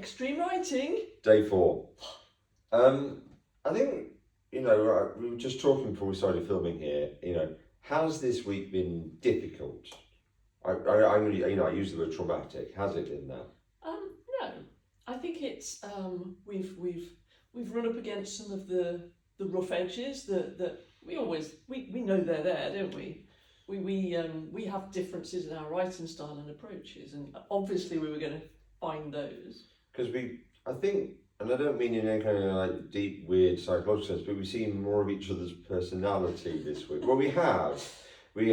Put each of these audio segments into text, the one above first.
Extreme writing. Day 4. I think, we were just talking before we started filming here, has this week been difficult? I use the word traumatic. Has it been that? No, I think it's we've run up against some of the rough edges that we know they're there, don't we? We have differences in our writing style and approaches, and obviously we were going to find those. Because I think, and I don't mean in any kind of like deep, weird psychological sense, but we've seen more of each other's personality this week. Well, we have, I'm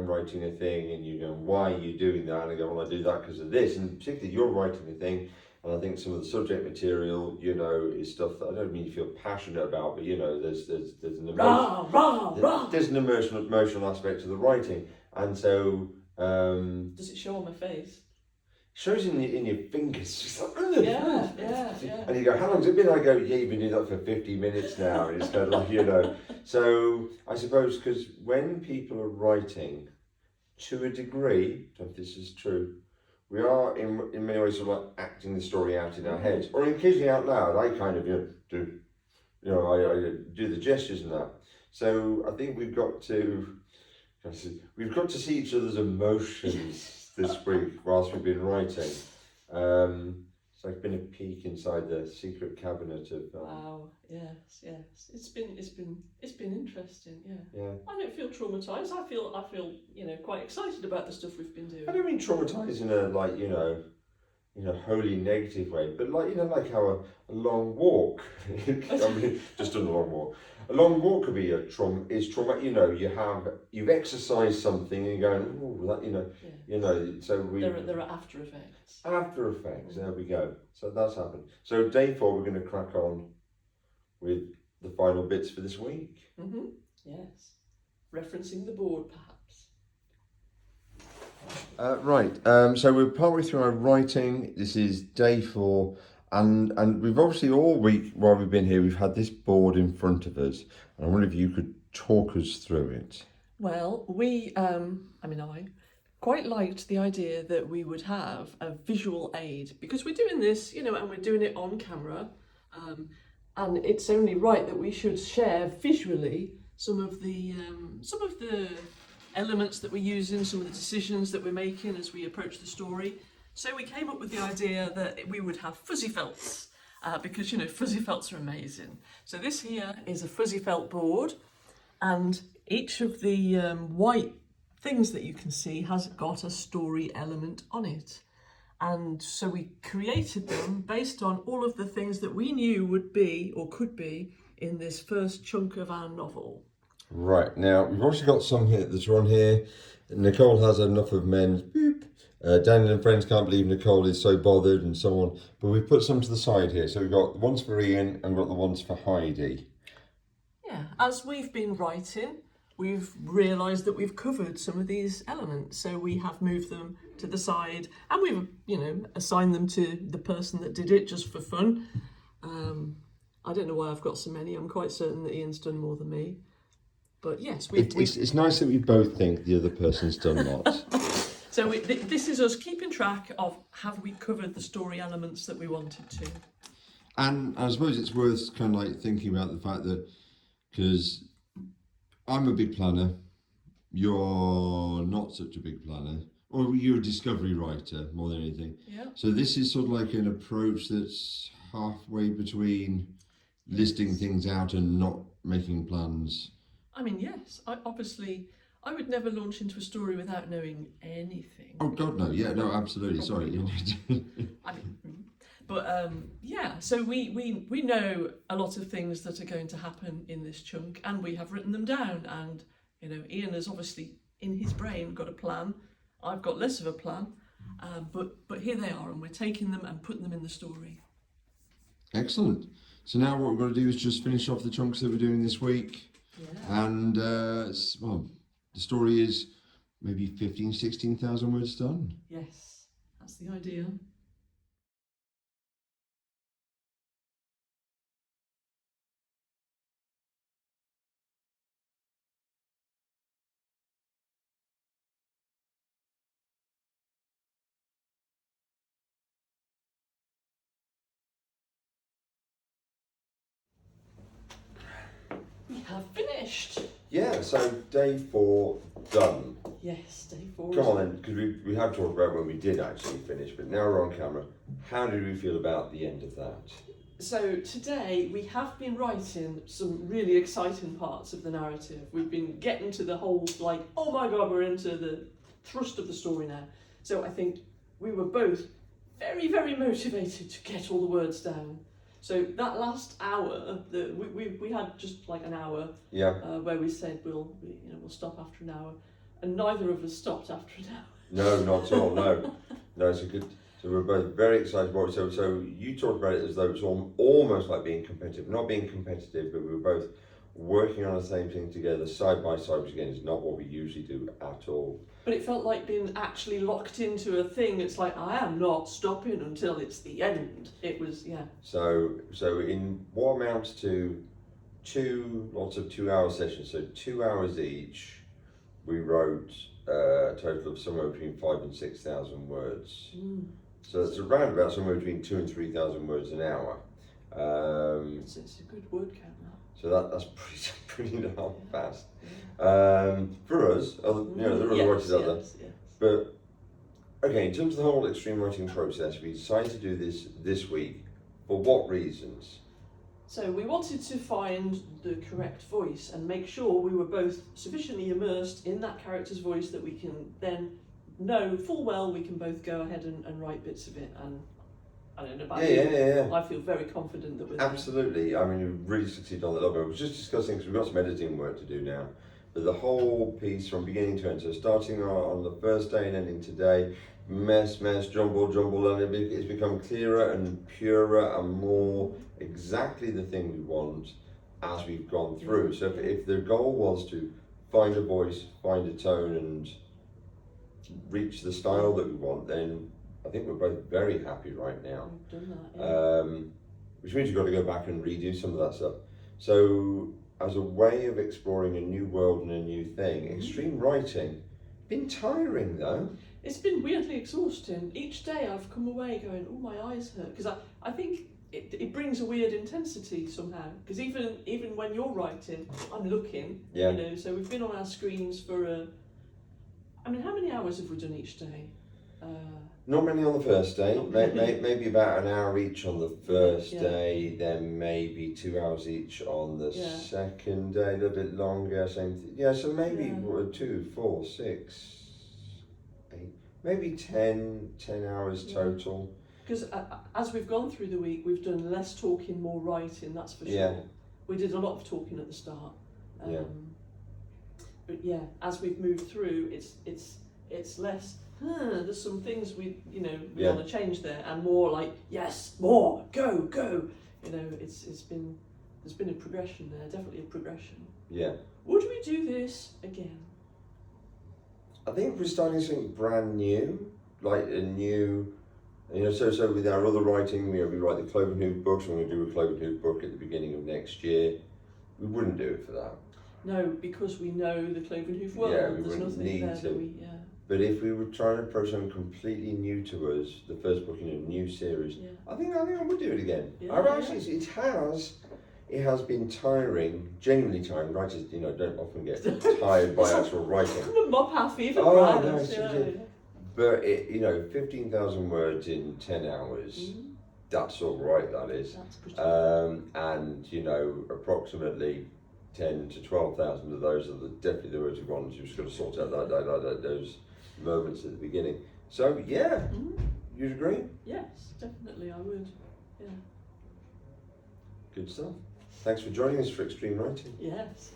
writing a thing, and you go, why are you doing that? And I go, well, I do that because of this, and particularly you're writing a thing. And I think some of the subject material, is stuff that I don't mean you feel passionate about, but there's an emotion, there's an emotional aspect to the writing, and so does it show on my face? Shows in your fingers. Just like, yeah. And you go, how long's it been? I go, yeah, you've been doing that for 50 minutes now. And it's kind of like, So I suppose because when people are writing, to a degree, I don't know if this is true, we are in many ways sort of like acting the story out in our heads, or occasionally out loud. I kind of do, I do the gestures and that. So I think we've got to see each other's emotions this week whilst we've been writing. It's like been a peek inside the secret cabinet of. Wow! Yes. It's been interesting. Yeah. I don't feel traumatized. I feel quite excited about the stuff we've been doing. I don't mean traumatized in a wholly negative way, but like how a long walk. I mean, just a long walk. A long walk could be trauma. You've exercised something and you're going, oh, that, So there are after effects. After effects. There we go. So that's happened. So day 4, we're going to crack on with the final bits for this week. Yes, referencing the board, perhaps. Right. So we're partway through our writing. This is day 4. And we've obviously all week while we've been here, we've had this board in front of us. And I wonder if you could talk us through it. Well, I quite liked the idea that we would have a visual aid, because we're doing this, and we're doing it on camera. And it's only right that we should share visually some of the elements that we're using, some of the decisions that we're making as we approach the story. So we came up with the idea that we would have fuzzy felts, because fuzzy felts are amazing. So this here is a fuzzy felt board, and each of the white things that you can see has got a story element on it. And so we created them based on all of the things that we knew would be or could be in this first chunk of our novel. Right, now we've also got some here that are on here. Nicole has enough of men's boop. Daniel and friends can't believe Nicole is so bothered and so on. But we've put some to the side here. So we've got the ones for Ian and we've got the ones for Heidi. Yeah, as we've been writing, we've realised that we've covered some of these elements. So we have moved them to the side and we've, assigned them to the person that did it just for fun. I don't know why I've got so many. I'm quite certain that Ian's done more than me. But yes, it's nice that we both think the other person's done lots. So this is us keeping track of have we covered the story elements that we wanted to. And I suppose it's worth kind of like thinking about the fact that, because I'm a big planner, you're not such a big planner, or you're a discovery writer more than anything. Yeah. So this is sort of like an approach that's halfway between listing things out and not making plans. I mean, yes, I would never launch into a story without knowing anything. Oh God, no! Yeah, no, absolutely. Sorry. So we know a lot of things that are going to happen in this chunk, and we have written them down. And Ian has obviously in his brain got a plan. I've got less of a plan, but here they are, and we're taking them and putting them in the story. Excellent. So now what we're going to do is just finish off the chunks that we're doing this week. Yeah. And the story is maybe 16,000 words done. Yes, that's the idea. have finished. Yeah, so day 4 done. Yes, day 4. Come on then, because we have talked about when we did actually finish, but now we're on camera. How did we feel about the end of that? So today we have been writing some really exciting parts of the narrative. We've been getting to the whole, like, oh my god, we're into the thrust of the story now. So I think we were both very, very motivated to get all the words down. So that last hour, we had just like an hour Yeah. where we said we'll stop after an hour, and neither of us stopped after an hour. No, not at all. No, it's a good. So we're both very excited about it. So you talked about it as though it's almost like being competitive, not being competitive, but we were both working on the same thing together, side by side, which again is not what we usually do at all. But it felt like being actually locked into a thing. It's like, I am not stopping until it's the end. It was, yeah. So in what amounts to lots of 2-hour sessions, so 2 hours each, we wrote a total of somewhere between 5,000 and 6,000 words. So it's around about somewhere between 2,000 and 3,000 words an hour. It's a good word count now. So that's pretty darn fast. For us, there are other writers out there. Yes. But okay, in terms of the whole extreme writing process, we decided to do this week. For what reasons? So we wanted to find the correct voice and make sure we were both sufficiently immersed in that character's voice that we can then know full well we can both go ahead and write bits of it. And I don't know about you. Yeah. I feel very confident that we're there. Absolutely. I mean, you really succeeded on the logo. I was just discussing, because we've got some editing work to do now, but the whole piece from beginning to end, so starting on the first day and ending today, mess, jumble, and it's become clearer and purer and more exactly the thing we want as we've gone through. So if the goal was to find a voice, find a tone, and reach the style that we want, then I think we're both very happy right now. We've done that, yeah. Which means you've got to go back and redo some of that stuff. So as a way of exploring a new world and a new thing, extreme writing, been tiring though. It's been weirdly exhausting. Each day I've come away going, oh, my eyes hurt. Because I think it brings a weird intensity somehow. Because even when you're writing, I'm looking, Yeah. so we've been on our screens for, how many hours have we done each day? Not many on the first day, Not many. maybe about an hour each on the first Yeah. day, then maybe 2 hours each on the Yeah. second day, a little bit longer, so maybe Yeah. 2, 4, 6, 8, maybe 10 hours Yeah. total. Because as we've gone through the week, we've done less talking, more writing, that's for sure. Yeah. We did a lot of talking at the start. Yeah. But yeah, as we've moved through, it's less, there's some things we Yeah. want to change there, and more like, yes, more, go. There's been a progression there, definitely a progression. Yeah. Would we do this again? I think we're starting something brand new, like a new, so with our other writing, we write the Clovenhoof books, and we're going to do a Clovenhoof book at the beginning of next year. We wouldn't do it for that. No, because we know the Clovenhoof world. Yeah, we There's wouldn't nothing need there to. that we, But if we were trying to approach something completely new to us, the first book in a new series, yeah. I think I would do it again. Yeah, It has been tiring, genuinely tiring. Writers, don't often get tired by actual writing. I'm not half even. Oh, right? no, That's- it's- But 15,000 words in 10 hours, Mhm. that's all right, that is. That's pretty And approximately 10 to 12,000 of those are definitely the words we want. You've just got to sort out those moments at the beginning. So yeah, you'd agree? Yes, definitely I would. Yeah. Good stuff. Thanks for joining us for Extreme Writing. Yes.